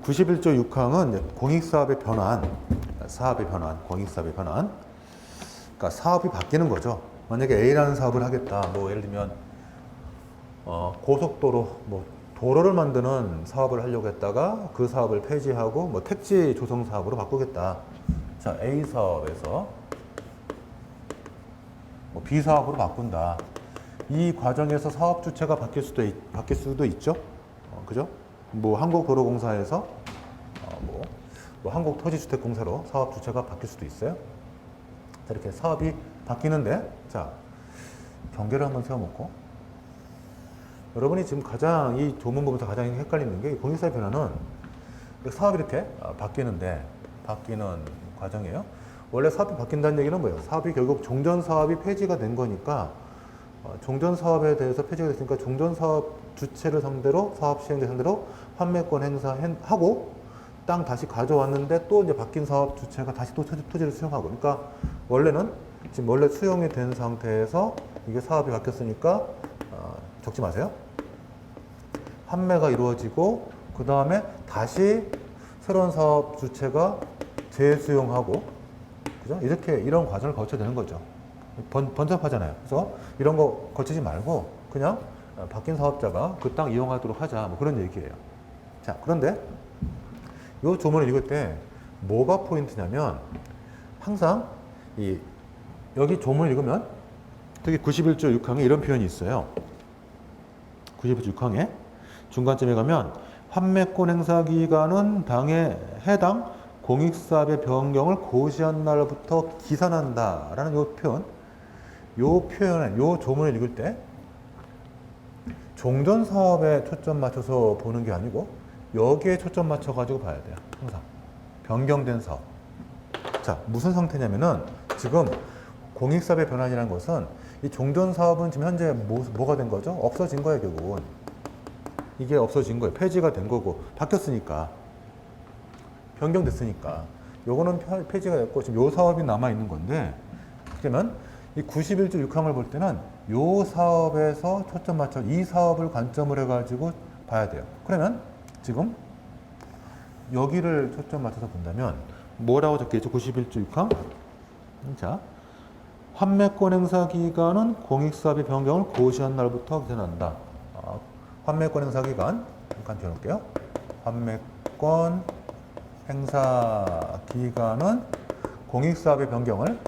91조 6항은 공익사업의 변환, 공익사업의 변환. 그러니까 사업이 바뀌는 거죠. 만약에 A라는 사업을 하겠다. 뭐 예를 들면 고속도로, 뭐 도로를 만드는 사업을 하려고 했다가 그 사업을 폐지하고 뭐 택지 조성 사업으로 바꾸겠다. 자, A 사업에서 뭐 B 사업으로 바꾼다. 이 과정에서 사업 주체가 바뀔 수도 있죠. 그죠? 뭐 한국도로공사에서 뭐 한국토지주택공사로 사업 주체가 바뀔 수도 있어요. 자, 이렇게 사업이 바뀌는데, 자, 경계를 한번 세워놓고, 여러분이 지금 가장 이 조문 보면서 가장 헷갈리는 게 공익사업 변화는 사업이 이렇게 바뀌는 과정이에요. 원래 사업이 바뀐다는 얘기는 뭐예요? 사업이 결국 종전사업이 폐지가 된 거니까 종전사업에 대해서 폐지가 됐으니까 종전사업 주체를 상대로 사업 시행자 상대로 판매권 행사하고 땅 다시 가져왔는데 또 이제 바뀐 사업 주체가 다시 또 토지를 수용하고, 그러니까 원래는 지금 원래 수용이 된 상태에서 이게 사업이 바뀌었으니까 적지 마세요. 판매가 이루어지고 그 다음에 다시 새로운 사업 주체가 재수용하고, 그죠? 이런 과정을 거쳐야 되는 거죠. 번잡하잖아요. 그래서 이런 거 거치지 말고 그냥 바뀐 사업자가 그 땅 이용하도록 하자, 뭐 그런 얘기예요. 자, 그런데 이 조문을 읽을 때 뭐가 포인트냐면, 항상 여기 조문을 읽으면 특히 91조 6항에 이런 표현이 있어요. 91조 6항에 중간쯤에 가면 판매권 행사 기간은 당해 해당 공익사업의 변경을 고시한 날부터 기산한다라는 요 표현에 요 조문을 읽을 때 종전 사업에 초점 맞춰서 보는 게 아니고 여기에 초점 맞춰 가지고 봐야 돼요. 항상 변경된 사업. 자, 무슨 상태냐면은 지금 공익사업의 변환이라는 것은 이 종전 사업은 지금 현재 뭐가 된 거죠? 없어진 거예요, 결국은. 이게 없어진 거예요. 폐지가 된 거고 바뀌었으니까, 변경됐으니까. 요거는 폐지가 됐고 지금 요 사업이 남아 있는 건데, 그러면 이 91조 6항을 볼 때는 요 사업에서 초점 맞춰 이 사업을 관점을 해가지고 봐야 돼요. 그러면 지금 여기를 초점 맞춰서 본다면 뭐라고 적혀있죠? 91조 6항. 자, 판매권 행사 기간은 공익사업의 변경을 고시한 날부터 기산한다. 판매권 행사 기간 잠깐 비워놓을게요. 판매권 행사 기간은 공익사업의 변경을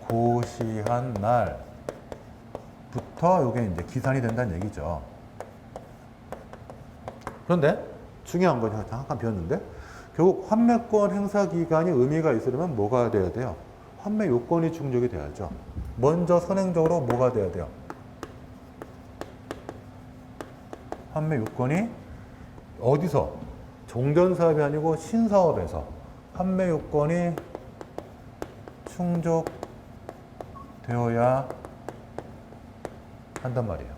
고시한 날부터 이게 이제 기산이 된다는 얘기죠. 그런데 중요한 거 잠깐 비웠는데, 결국 판매권 행사 기간이 의미가 있으려면 뭐가 돼야 돼요? 판매 요건이 충족이 돼야죠. 먼저 선행적으로 뭐가 돼야 돼요? 판매 요건이 어디서? 종전 사업이 아니고 신사업에서 판매 요건이 충족되어야 한단 말이에요.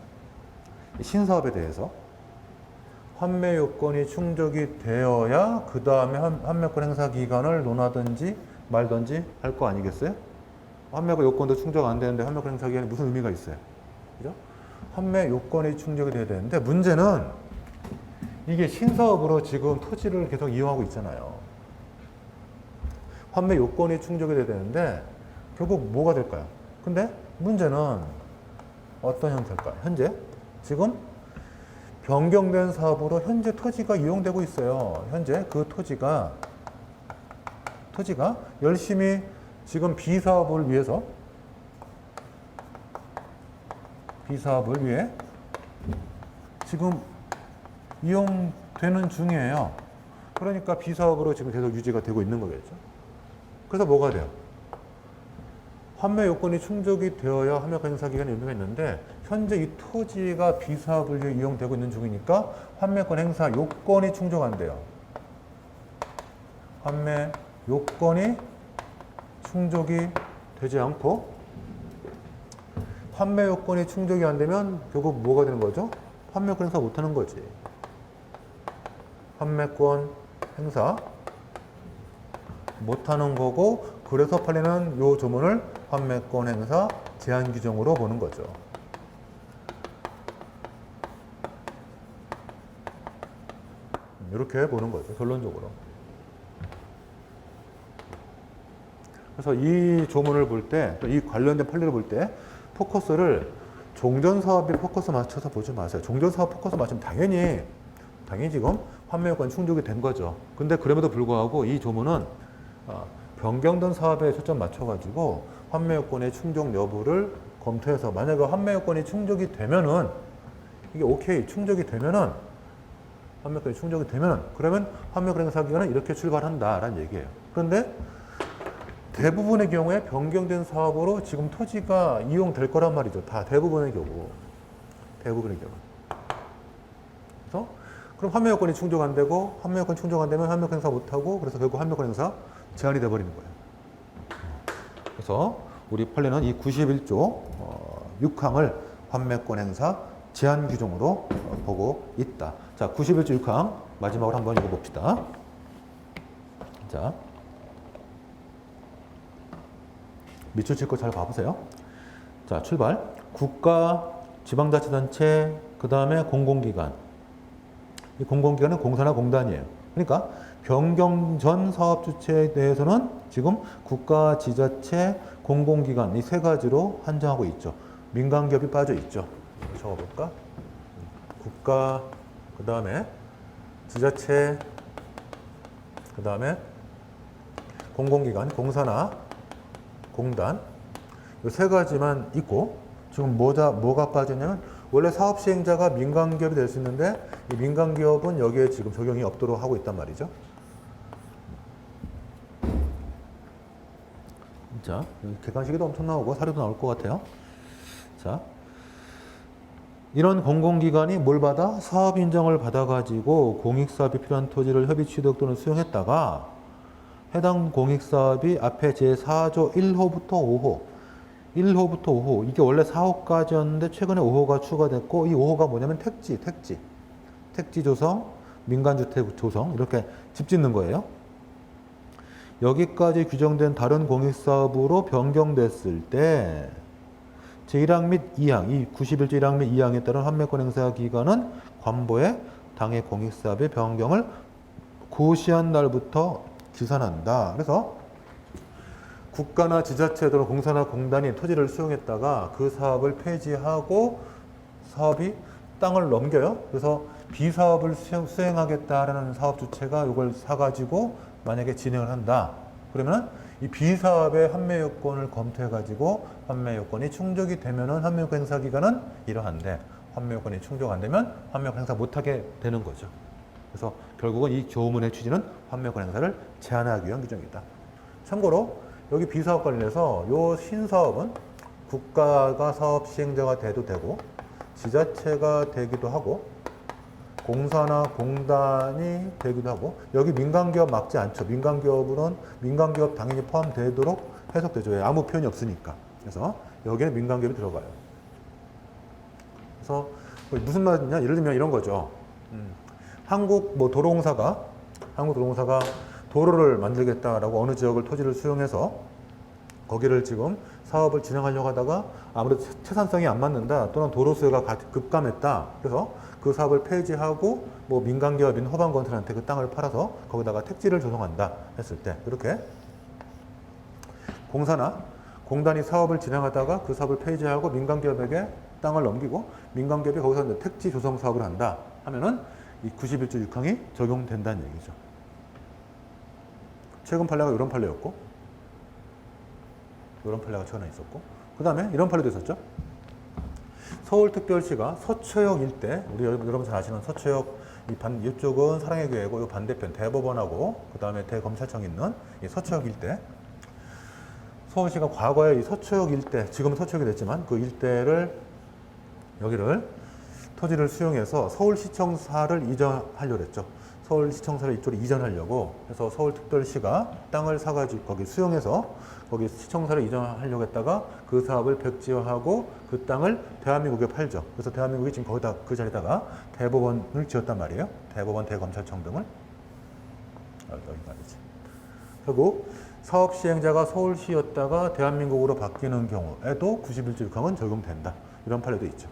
신사업에 대해서 판매 요건이 충족이 되어야 그 다음에 판매권 행사 기간을 논하든지 말든지 할 거 아니겠어요? 판매권 요건도 충족 안 되는데 판매권 행사 기간이 무슨 의미가 있어요? 그죠? 판매 요건이 충족이 돼야 되는데, 문제는 이게 신사업으로 지금 토지를 계속 이용하고 있잖아요. 판매 요건이 충족이 돼야 되는데 결국 뭐가 될까요? 근데 문제는 어떤 형태일까요? 현재 지금 변경된 사업으로 현재 토지가 이용되고 있어요. 현재 그 토지가 열심히 지금 B 사업을 위해 지금 이용되는 중이에요. 그러니까 B 사업으로 지금 계속 유지가 되고 있는 거겠죠. 그래서 뭐가 돼요? 판매 요건이 충족이 되어야 판매권 행사 기간의 의미가 있는데, 현재 이 토지가 B 사업을 위해 이용되고 있는 중이니까 판매권 행사 요건이 충족 안 돼요. 판매 요건이 충족이 되지 않고, 판매 요건이 충족이 안 되면 결국 뭐가 되는 거죠? 판매권 행사 못 하는 거지. 판매권 행사 못 하는 거고, 그래서 팔리는 요 조문을 판매권 행사 제한 규정으로 보는 거죠. 이렇게 보는 거죠. 결론적으로. 그래서 이 조문을 볼 때, 또 이 관련된 판례를 볼 때 포커스를 종전사업에 포커스 맞춰서 보지 마세요. 종전사업 포커스 맞추면 당연히 지금 환매요건이 충족이 된 거죠. 근데 그럼에도 불구하고 이 조문은 변경된 사업에 초점 맞춰가지고 환매요건의 충족 여부를 검토해서 만약에 환매요건이 충족이 되면은 이게 오케이 충족이 되면은 환매요건이 충족이 되면은 그러면 환매요건 행사 기간은 이렇게 출발한다라는 얘기예요. 그런데 대부분의 경우에 변경된 사업으로 지금 토지가 이용될 거란 말이죠. 다 대부분의 경우. 그래서 그럼 환매요건이 충족 안 되고 환매요건 충족 안 되면 환매요건 행사 못 하고 그래서 결국 환매요건 행사 제한이 돼 버리는 거예요. 그래서 우리 판례는 이 91조 6항을 환매권 행사 제한 규정으로 보고 있다. 자, 91조 6항 마지막으로 한번 읽어봅시다. 자, 밑줄 칠거 잘 봐보세요. 자, 출발. 국가, 지방자치단체, 그 다음에 공공기관. 이 공공기관은 공사나 공단이에요. 그러니까 변경 전 사업 주체에 대해서는 지금 국가, 지자체, 공공기관 이 세 가지로 한정하고 있죠. 민간기업이 빠져 있죠. 적어볼까? 국가, 그 다음에 지자체, 그 다음에 공공기관, 공사나 공단 이 세 가지만 있고 지금 뭐가 빠지냐면 원래 사업 시행자가 민간기업이 될 수 있는데 이 민간기업은 여기에 지금 적용이 없도록 하고 있단 말이죠. 자, 객관식에도 엄청 나오고 사료도 나올 것 같아요. 자, 이런 공공기관이 뭘 받아? 사업 인정을 받아가지고 공익사업이 필요한 토지를 협의 취득 또는 수용했다가 해당 공익사업이 앞에 제4조 1호부터 5호 1호부터 5호 이게 원래 4호까지였는데 최근에 5호가 추가됐고 이 5호가 뭐냐면 택지 조성, 민간주택 조성 이렇게 집 짓는 거예요. 여기까지 규정된 다른 공익사업으로 변경됐을 때 제1항 및 2항, 이 91조 1항 및 2항에 따른 환매권 행사 기간은 관보에 당해 공익사업의 변경을 고시한 날부터 기산한다. 그래서 국가나 지자체 또는 공사나 공단이 토지를 수용했다가 그 사업을 폐지하고 사업이 땅을 넘겨요. 그래서 비사업을 수행하겠다라는 사업 주체가 이걸 사가지고 만약에 진행을 한다. 그러면 이 비사업의 환매 요건을 검토해 가지고 환매 요건이 충족이 되면은 환매 요건 행사 기간은 이러한데 환매 요건이 충족 안 되면 환매 요건 행사 못 하게 되는 거죠. 그래서 결국은 이 조문의 취지는 환매 요건 행사를 제한하기 위한 규정이다. 참고로 여기 비사업 관련해서 요 신사업은 국가가 사업 시행자가 돼도 되고 지자체가 되기도 하고 공사나 공단이 되기도 하고 여기 민간기업 막지 않죠. 민간기업 당연히 포함되도록 해석되죠. 왜? 아무 표현이 없으니까. 그래서 여기는 민간기업이 들어가요. 그래서 무슨 말이냐? 예를 들면 이런 거죠. 한국도로공사가 도로를 만들겠다라고 어느 지역을 토지를 수용해서 거기를 지금 사업을 진행하려고 하다가 아무래도 채산성이 안 맞는다 또는 도로 수요가 급감했다. 그래서 그 사업을 폐지하고 뭐 민간기업인 호반건설한테 그 땅을 팔아서 거기다가 택지를 조성한다 했을 때 이렇게 공사나 공단이 사업을 진행하다가 그 사업을 폐지하고 민간기업에게 땅을 넘기고 민간기업이 거기서 이제 택지 조성 사업을 한다 하면은 이 91조 6항이 적용된다는 얘기죠. 최근 판례가 이런 판례였고 이런 판례가 최근에 있었고 그 다음에 이런 판례도 있었죠. 서울특별시가 서초역 일대 우리 여러분 잘 아시는 서초역 이쪽은 사랑의 교회고 이 반대편 대법원하고 그 다음에 대검찰청 있는 이 서초역 일대 서울시가 과거에 이 서초역 일대 지금은 서초역이 됐지만 그 일대를 여기를 토지를 수용해서 서울시청사를 이전하려고 했죠. 서울시청사를 이쪽으로 이전하려고 해서 서울특별시가 땅을 사가지고 거기 수용해서 거기 시청사를 이전하려고 했다가 그 사업을 백지화하고 그 땅을 대한민국에 팔죠. 그래서 대한민국이 지금 거기다 그 자리에다가 대법원을 지었단 말이에요. 대법원, 대검찰청 등을 여기 말이지. 결국 사업 시행자가 서울시였다가 대한민국으로 바뀌는 경우에도 91조 6항은 적용된다. 이런 판례도 있죠.